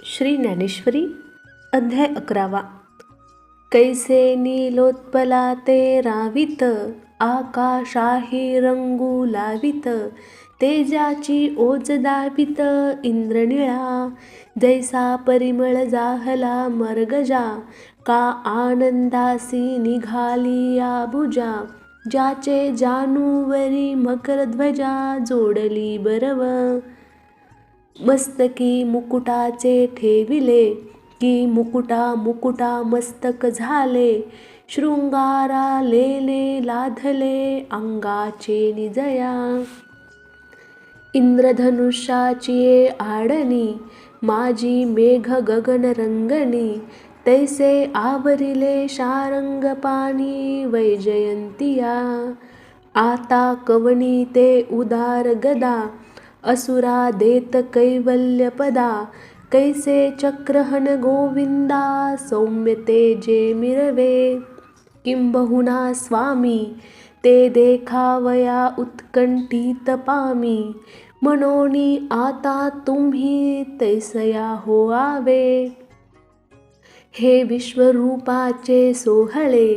श्री ज्ञानेश्वरी अध्याय 11. कैसे नीलोत्पला ते रावित, आकाशाही रंगू लावित, तेजाची ओज दावित इंद्रनिळा, जैसा परिमळ जाहला मर्गजा, का आनंदासी निघाली या भुजा, ज्याचे जानूवरी मकरध्वजा जोडली बरव, मस्तकी मुकुटाचे ठेविले, की मुकुटा मस्तक झाले, शृंगारा लेले लाधले अंगाचे निजया, इंद्रधनुष्याची आडणी, माझी मेघ गगन रंगणी, तैसे आवरिले शारंग पाणी वैजयंतिया, आता कवणी ते उदार गदा, असुरा देत कैवल्यपदा, कैसे चक्रहन गोविंदा, सौम्य तेजे मिरवे, किंबहुना स्वामी, ते देखावया उत्कंठित पामी, मनोनी आता तुम्ही तैसया होआवे, हे विश्वरूपाचे सोहळे,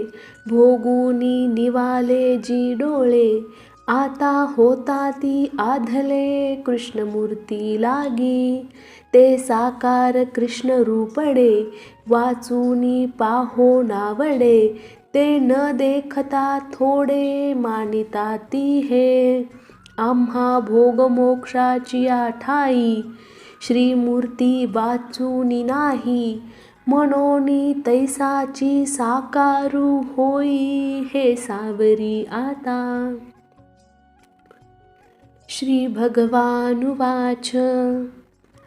भोगुनी निवाले जी डोळे, आता होता ती आधले कृष्णमूर्ती लागी, ते साकार कृष्ण रूपडे, वाचूनी पाहो नावडे, ते न देखता थोडे मानिता ती हे, आम्हा भोगमोक्षाची ठाई, श्रीमूर्ती वाचूनी नाही, मनोनी तैसाची साकारू होई, हे सावरी आता. श्री भगवानुवाच,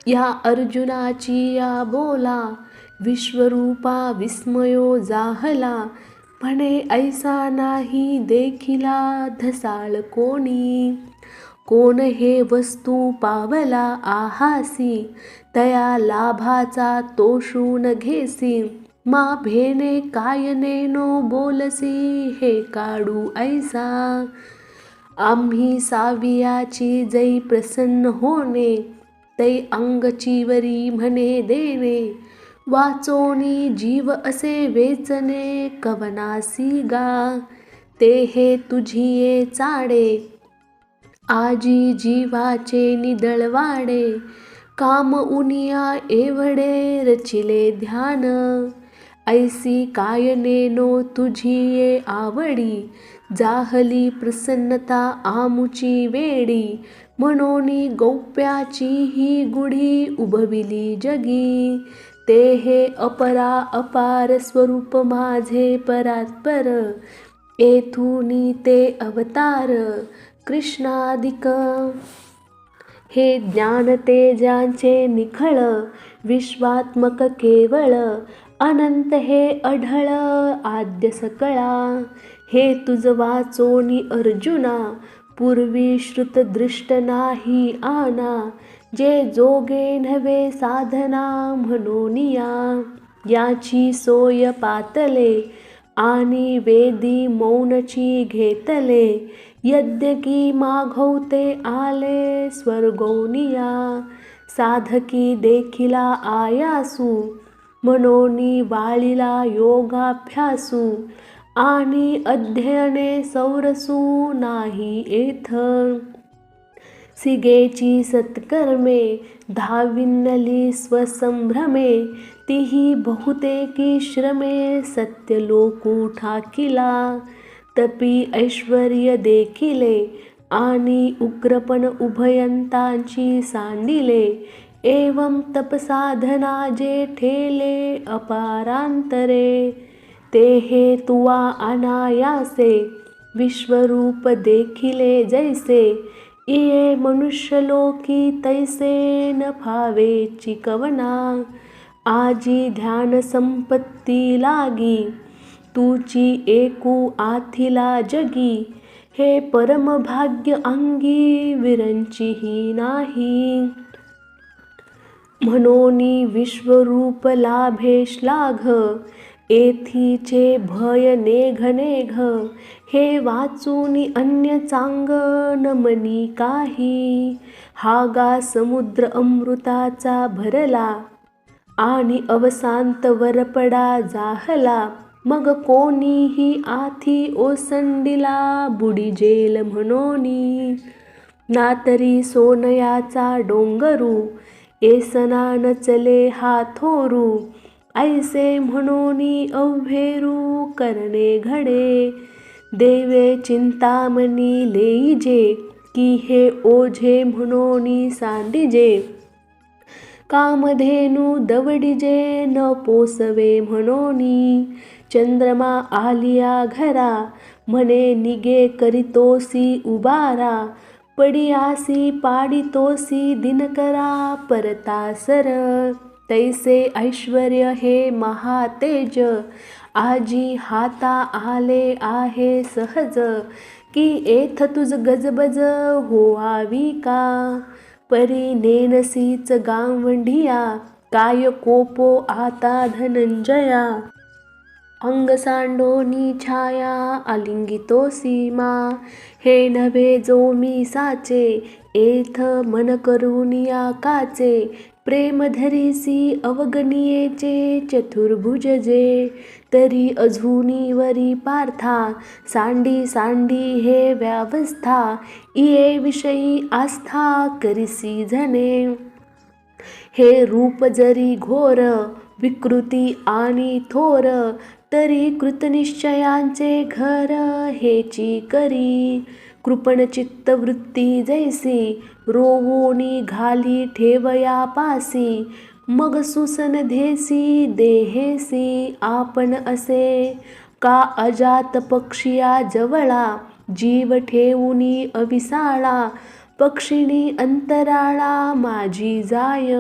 या अर्जुनाची या बोला, विश्वरूपा विस्मयो जाहला, म्हणे ऐसा नाही देखिला धसाळ कोणी, कोण हे वस्तू पावला आहासी, तया लाभाचा तोषून घेसी, मा भेने कायनेनो बोलसी, हे काढू ऐसा, आम्ही सावियाची जै प्रसन्न होणे, तै अंगचीवरी म्हणे देणे, वाचोनी जीव असे वेचणे कवनासी गा, ते हे तुझिये चाडे, आजी जीवाचे निदळवाडे, काम उनिया एवढे रचिले ध्यान, ऐसी कायनेनो तुझिये आवडी, जाहली प्रसन्नता आमुची वेडी, मनोनी गौप्याची ही गुढी उभविली जगी, ते हे अपरा अपार स्वरूप माझे परात्पर, येथूनी ते अवतार कृष्णादिक, हे ज्ञान तेजांचे निखळ, विश्वात्मक केवळ, अनंत हे अढळ आद्य सकळा, हे तुझ वाचोनी अर्जुना, पूर्वी श्रुत दृष्ट नाही आना, जे जोगे नव्हे साधना म्हणोनिया, याची सोय पातले, आणि वेदी मौनची घेतले, यज्ञ की मागवते आले स्वर्गोनिया, साधकी देखिला आयासू, मनोनी वाळिला योगाभ्यासू, आणि अध्ययने सौरसू नाही येथ, सिगेची सत्कर्मे धाविन्नली स्वसंभ्रमे, तिही बहुतेकी श्रमे सत्यलोकू ठाकिला, तपी ऐश्वर्य देखिले, आणि उग्रपण उभयंतांची सांडिले, एवं तपसाधना जे ठेले अपारांतरे, ते हे तुवा अनायासे, विश्वरूप देखिले जैसे, इये मनुष्यलोकी तैसे न फावेची कवना, आजी ध्यान संपत्ती लागी, तुची एकू आथिला जगी, हे परमभाग्य अंगी विरंचीही नाही, म्हणोनी विश्वरूप लाभे श्लाघ, एथीचे भय नेघ नेघ, हे वाचूनी अन्य चांग न मनी काही, हा गा समुद्र अमृताचा भरला, आणि अवसांत वरपडा जाहला, मग कोणीही आथी ओसंडिला, बुडी जेल म्हणोनी. ना तरी सोनयाचा डोंगरू, येसना नचले हा थोरू, ऐसे म्हणोनी अव्हेरू करणे घडे. देवे चिंतामणी लेईजे, की हे ओझे म्हणोनी सांडिजे. कामधेनू दवडिजे न पोसवे म्हणोनी. चंद्रमा आलिया घरा, म्हणे निगे करीतोसी उबारा. पडियासी पाडितोसी दिनकरा, परतासर. तैसे ऐश्वर्य हे महातेज, आजी हाता आले आहे सहज. की एथ तुझ गजबज होवावी का, परी नेनसीच गावंढिया. काय कोपो आता धनंजया, अंग सांडोनी छाया आलिंगितो सीमा. हे नव्हे जो मी साचे, एथ मन करुनिया काचे. प्रेम धरीसी अवगणियेचे चतुर्भुज जे, तरी अजूनी वरी पार्था. सांडी सांडी हे व्यावस्था, इये विषयी आस्था करिसी जने. हे रूप जरी घोर, विकृती आणि थोर. तरी कृतनिश्चयांचे घर, हेची करी. कृपण चित्तवृत्ती जैसी, रोवोनी घाली ठेवया पासी. मग सुसन धेसी देहेसी आपण असे. का अजात पक्षिया जवळा, जीव ठेवूनी अविसाळा. पक्षिणी अंतराळा माझी जाय,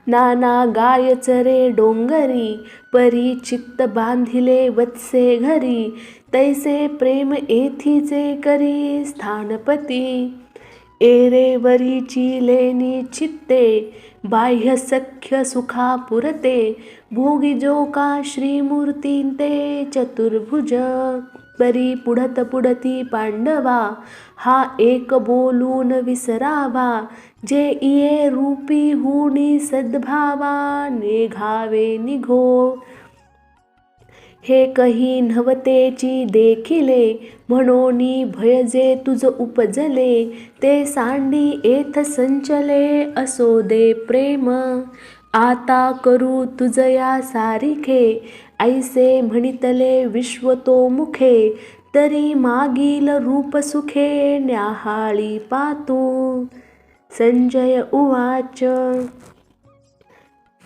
नाना गाय चरे डोंगरी. परी चित्त बांधिले वत्से घरी, तैसे प्रेम येथीचे करी स्थानपती. एरे वरीची लेनी चित्ते, बाह्य सख्य सुखा पुरते. भोगी जो का श्रीमूर्तीं ते चतुर्भुज. परी पुढत पुढती पांडवा, हा एक बोलून विसरावा. जे इये रूपी हुनी सद्भावा, निघावे निघो. हे कही नव्हतेची देखिले, म्हणोनी भय जे तुझ उपजले. ते सांडी एथ संचले, असो दे प्रेम. आता करू तुझया सारिखे, ऐसे म्हणितले विश्वतोमुखे. तरी मागील रूप सुखे, न्याहाळी पातू. संजय उवाच,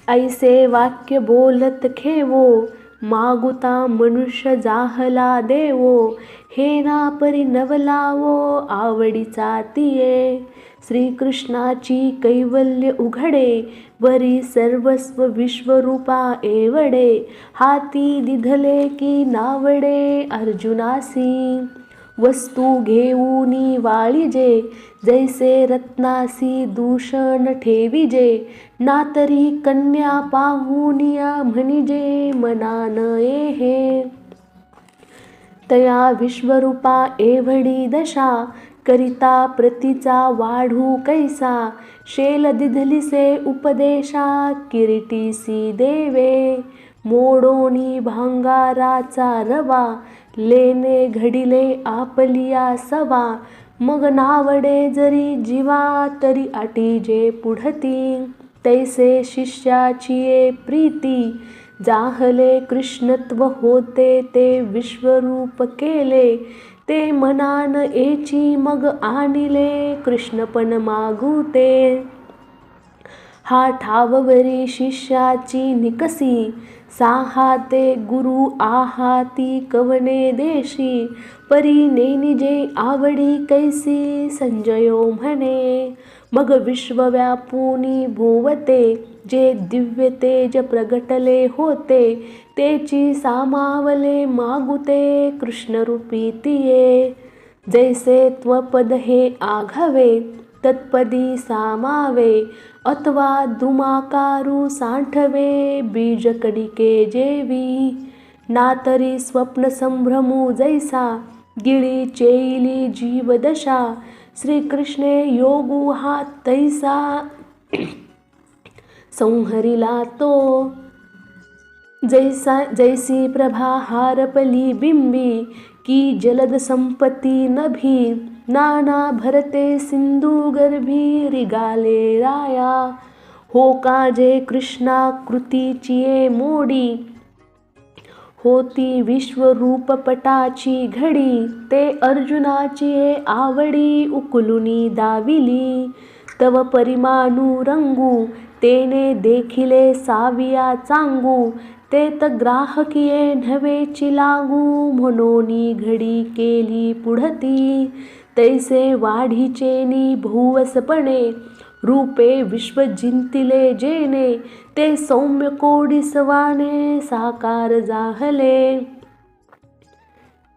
ऐसे वाक्य बोलत खेवो. मागुता मनुष्य जाहला देवो. हे ना परी नवलावो, आवडीचा तिये. श्रीकृष्णाची कैवल्य उघडे, वरी सर्वस्व विश्वरूपा एवढे. हाती दिधले की नावडे अर्जुनासी. वस्तू घेऊनी वाळिजे, जैसे रत्नासी दूषण ठेविजे. ना तरी कन्या पाहुनिया म्हणिजे, मनान हे. तया विश्वरूपा एवढी दशा, करिता प्रतीचा वाढू कैसा. शेल दिधलिसे उपदेशा, किरीटीसी देवे. मोडोनी भांगाराचा रवा, लेने घडिले आपलिया सवा. मग नावडे जरी जीवा, तरी आटीजे पुढती. तैसे शिष्याची प्रीती, जाहले कृष्णत्व होते ते विश्वरूप केले. ते मनान एची मग आणिले, कृष्णपण मागुते. हा ठाववरी शिष्याची निकसी, साहाते गुरु आहाती कवने देशी. परी नेनिजे आवडी कैसी, संजयो म्हणे. मग विश्व व्यापुनी भोवते, जे दिव्य तेज प्रगटले होते. तेची सामावले मागुते, कृष्णरूपी तिये. जैसे त्वपद हे आघावे, तत्पदी सामावे. अथवा दुमाकारू साठवे, बीज कडिके जेवी. ना तरी स्वप्न संभ्रमू जैसा, गिळी चेईली जीवदशा. श्रीकृष्णे योगू हा तैसा, संहरिला तो. जैसी प्रभा हारपली बिंबी, की जलद संपत्ती नभी. नाना भरते सिंधू गर्भी, रिगाले राया. हो काजे कृष्णा कृतीची मोडी, होती विश्वरूपपटाची घडी. ते अर्जुनाची आवडी, उकलुनी दाविली. तव परिमाणू रंगू, तेने देखिले साविया चांगू. ते त ग्राहकिये नव्हेची लागू, म्हणोनी घडी केली पुढती. तैसे वाढीचेनी भुवसपणे, रूपे विश्व जिंतिले जेणे. ते सौम्य कोडीसवाने, साकार जाहले.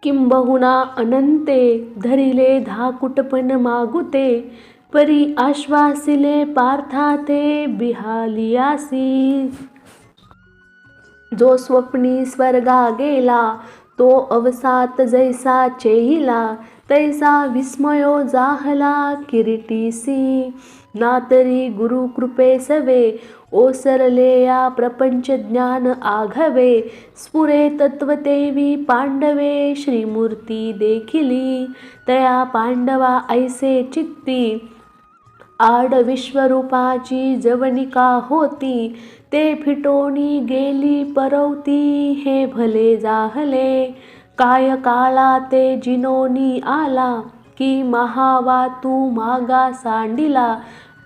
किंबहुना अनंते, धरिले धाकुटपण मागुते. परी आश्वासिले पार्था ते, बिहालियासी. जो स्वप्नी स्वर्गा गेला, तो अवसात जैसा चेहिला. तैसा विस्मयो जाहला किरीटीसी. नातरी गुरु कृपे सवे, ओसरले या प्रपंच ज्ञान आघवे. स्फुरे तत्वतेवी पांडवे, श्रीमूर्ती देखिली. तया पांडवा ऐसे चित्ती, आड विश्वरूपाची जवनिका होती. ते फिटोनी गेली परवती, हे भले जाहले. काय काळा ते जिनोनी आला, की महावातू मागा सांडिला.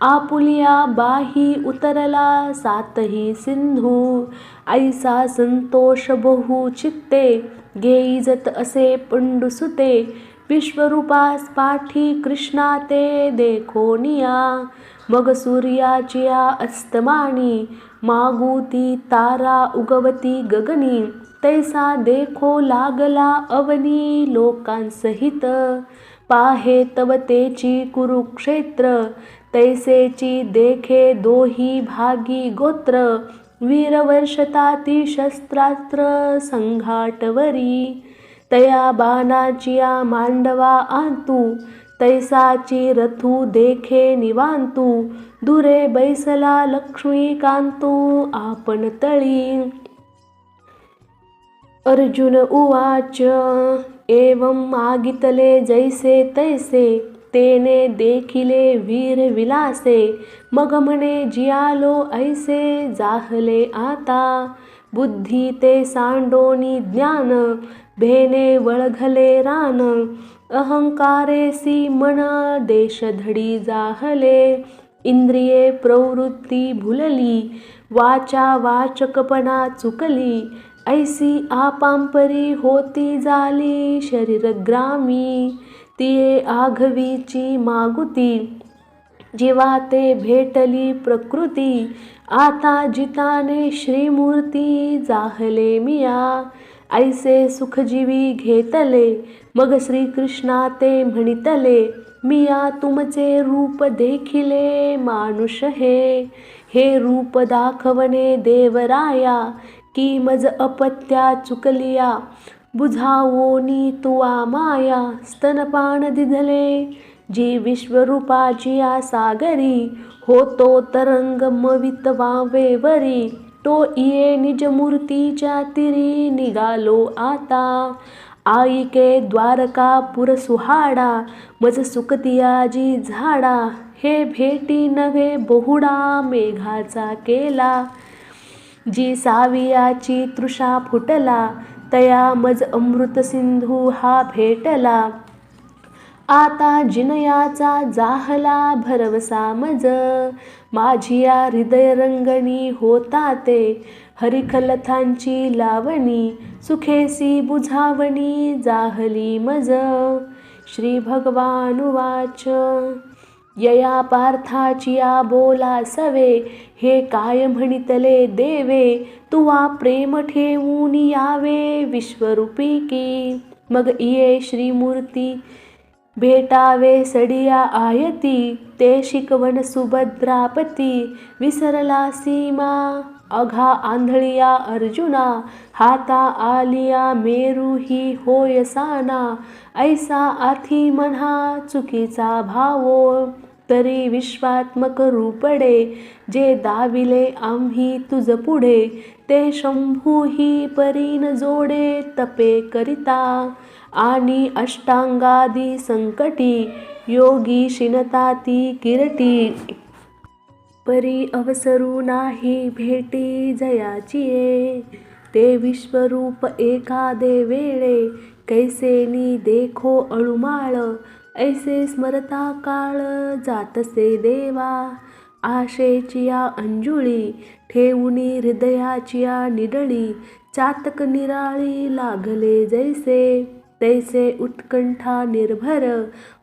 आपुलिया बाही उतरला, सातही सिंधू. ऐसा संतोष बहु चित्ते, घेईजत असे पंडुसुते. विश्वरूपास पाठी कृष्णा ते देखोनिया. मग सूर्याचिया अस्तमानी, मागुती तारा उगवती गगनी. तैसा देखो लागला अवनी, लोकांसहित. पाहे तव तेची कुरुक्षेत्र, तैसेची देखे दोही भागी गोत्र. वीरवर्षताती शस्त्रास्त्र संघाटवरी. तया बाणाचिया मांडवा आंतू, तैसाची रथू देखे निवांतू. दुरे बैसला लक्ष्मीकांतू, आपण तळी. अर्जुन उवाच, एवं मागितले जैसे तैसे. तेने देखिले वीर विलासे. मग म्हणे जियालो ऐसे, जाहले आता. बुद्धी ते सांडोनी ज्ञान, भेने वळघले रान. अहंकारेसी मन, देशधडी जाहले. इंद्रिये प्रवृत्ती भुलली, वाचा वाचकपणा चुकली. ऐसी आपांपरी होती झाली, शरीरग्रामी. तिये आघवीची मागुती, जेव्हा ते भेटली प्रकृती. आता जिताने श्रीमूर्ती, जाहले मिया. ऐसे सुखजीवी घेतले, मग श्रीकृष्णा ते म्हणितले. मिया तुमचे रूप देखिले, मानुष हे. हे रूप दाखवणे देवराया, की मज अपत्या चुकलिया. बुझावोनी तुवा माया, स्तनपान दिधले. जी विश्वरूपाचिया सागरी, होतो तरंग मवित वावेवरी. तो इये निजमूर्तीच्या तिरी, निघालो आता. आईके द्वारकापुर सुहाडा, मज सुकतियाजी झाडा. हे भेटी नव्हे बहुडा, मेघाचा केला. जी सावियाची तृषा फुटला, तया मज अमृत सिंधू हा भेटला. आता जिनयाचा जाहला भरवसा मज. माझिया हृदय रंगणी होता ते. हरिखलथांची लावणी, सुखेसी बुझावणी जाहली मज. श्री भगवानुवाच, यया पार्थाचिया बोला सवे. हे काय म्हणितले देवे, तुवा प्रेम ठेवून यावे विश्वरूपी की. मग इये श्रीमूर्ती भेटावे सडिया आयती. ते शिकवण सुभद्रापती, विसरला सीमा अघा आंधळिया अर्जुना. हाता आलिया मेरू ही होय साना. ऐसा आथी म्हणा चुकीचा भावो. तरी विश्वात्मक रूपडे, जे दाविले आम्ही तुझ पुढे, ते शंभूही परीन जोडे तपे करिता, आणि अष्टांगादी संकटी, योगी शिनताती किरटी, परी अवसरू नाही भेटी जयाचिये, ते विश्वरूप एखादे वेळे, कैसेनी देखो अळुमाळ, ऐसे स्मरता काळ जातसे देवा, आशेचिया अंजुळी, ठेवुनी हृदयाचिया निडळी, चातक निराळी लागले जैसे, तैसे उत्कंठा निर्भर,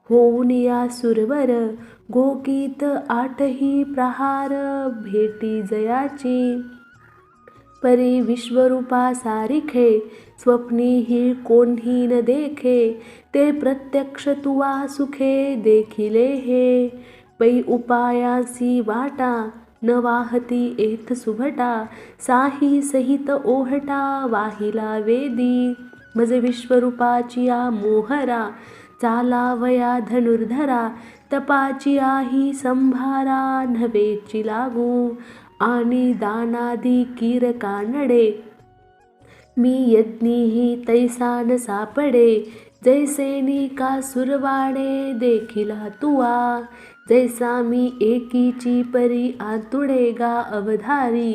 होऊनिया सुरवर, घोकीत आठही प्रहार, भेटी जयाची, परी विश्वरूपा सारिखे, स्वप्नीही कोण्ही न देखे, ते प्रत्यक्ष तुवा सुखे देखिले हे, पै उपायासी वाटा, न वाहती एथ सुभटा, साही सहित ओहटा वाहिला वेदी, मज विश्वरूपाचिया मोहरा, चालावया धनुर्धरा, तपाचिया ही संभारा नव्हेची लागू, आणि दानादी कीर कानडे, मी यज्ञीही तैसा न सापडे, जैसेनी का सुरवाडे देखिला तुवा, जैसा मी एकीची परी आतुडे गा अवधारी,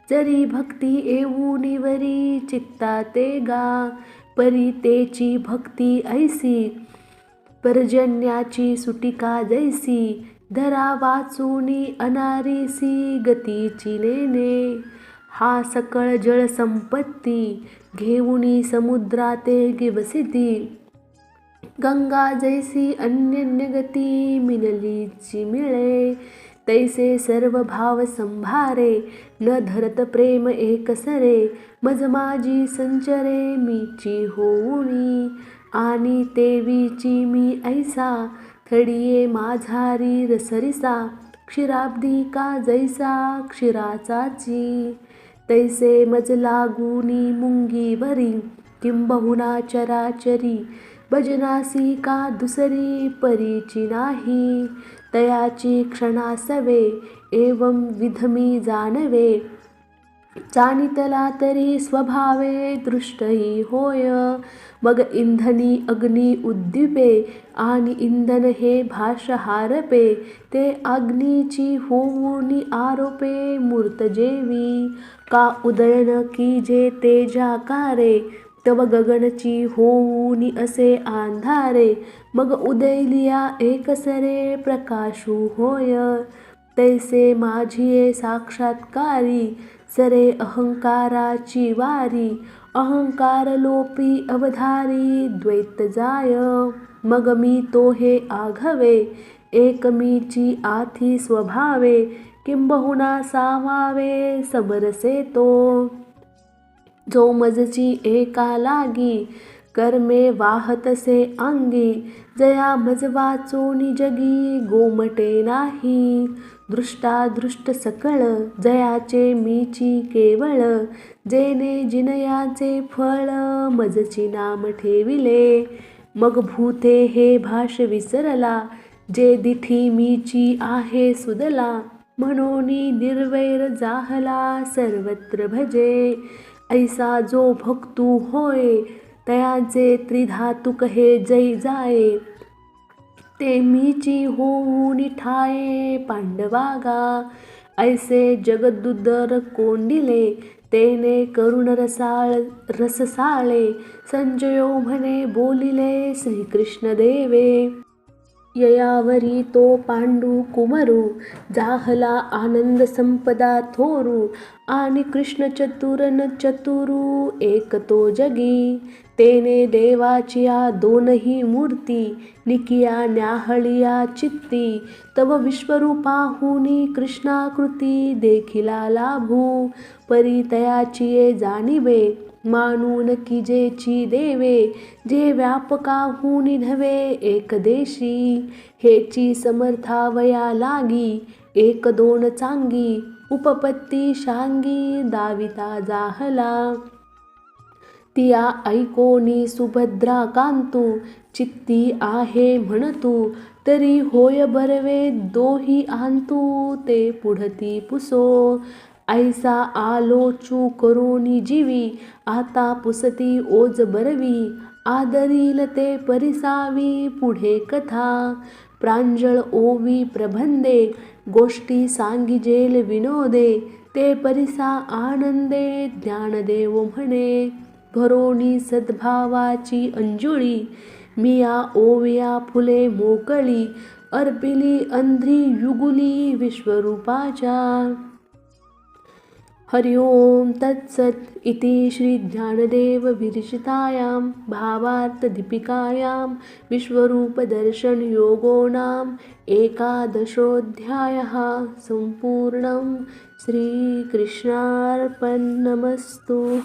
जरी भक्ती येऊनी वरी चित्ता ते गा, परी तेची भक्ती ऐसी, पर्जन्याची सुटिका जैसी, धरा वाचूनी अनारीसी गतीची नेने, हा सकळ जळ संपत्ती, घेऊनी समुद्राते गिवसिती, गंगा जैसी अन्यन्य गती मिनलीची मिळे, तैसे सर्व भाव संभारे, न धरत प्रेम एकसरे, मज माझी संचरे मीची होऊनी, आणि तेवीची मी ऐसा, थडिये माझारी रसरिसा, क्षीराब्दी का जैसा क्षीराचाची, तैसे मज लागूनी मुंगीवरी, किंबहुना चराचरी, भजनासी का दुसरी परीची नाही, तयाची क्षणासवे, एवं विधमी जानवे, जानितला तरी स्वभावे दृष्टही होय, मग इंधनी अग्नी उद्दीपे, आणि इंधन हे भाष्य हारपे, ते अग्नीची होऊनी आरोपे मूर्त जेवी, का उदयन की जे तेजाकारे, तव गगनची होऊनी असे अंधारे, मग उदयलिया एकसरे प्रकाशू होय, तैसे माझिये साक्षात्कारी, सरे अहंकाराची वारी, अहंकार लोपी अवधारी द्वैत जाय, मग मी तो हे आघवे, एकमीची आथी स्वभावे, किंबहुना सामावे समरसे तो, जो मजची एका लागी, कर्मे वाहतसे अंगी, जया मज वाचोनी जगी गोमटे नाही, दृष्टादृष्ट सकळ जयाचे मीची केवळ, जेने जिनयाचे फळ मजची नाम ठेविले, मग भूते हे भाष विसरला, जे दिठी मीची आहे सुदला, म्हणोनी निर्वैर जाहला सर्वत्र भजे, ऐसा जो भक्तू होय, तयाचे त्रिधातुक हे जै जाये, ते मीची होऊनी ठाये पांडवागा, ऐसे जगदुदर कोंडिले, तेने करुण रससाळे, संजयो म्हणे बोलिले श्रीकृष्ण देवे, ययावरी तो पांडू कुमरू, जाहला आनंद संपदा थोरू, आणि कृष्ण चतुरन चतुरू एक तो जगी, तेने देवाचिया दोनही मूर्ती, निकिया न्याहळिया चित्ती, तव विश्वरूपाहुनी कृष्णाकृती देखिला लाभू, परी तयाचिये जाणिवे, मानून किजेची देवे, जे व्यापकाहुनी नव्हे एकदेशी, हेची समर्थावया लागी, एक दोन चांगी, उपपत्ती शांगी दाविता जाहला, तिया ऐकोनी सुभद्रा कांतू, चित्ती आहे म्हणतू, तरी होय बरवे दोही आंतू ते पुढती पुसो. ऐसा आलोचू करोनी जीवी आता पुसती ओज बरवी. आदरील ते परिसावी पुढे कथा प्रांजळ ओवी प्रबंधे. गोष्टी सांगिजेल विनोदे ते परिसा आनंदे. ज्ञानदेव म्हणे भरोणी सद्भावाची अंजुळी. मिया ओविया फुले मोकळी अर्पिली अंध्री युगुली विश्वरूपाच्या. हरि ओम तत्सत इति श्री ज्ञानदेव विरचितायां भावार्थ दीपिकायां विश्वरूप दर्शन योगो नाम एकादशोऽध्यायः सम्पूर्णं. श्रीकृष्णार्पणमस्तु.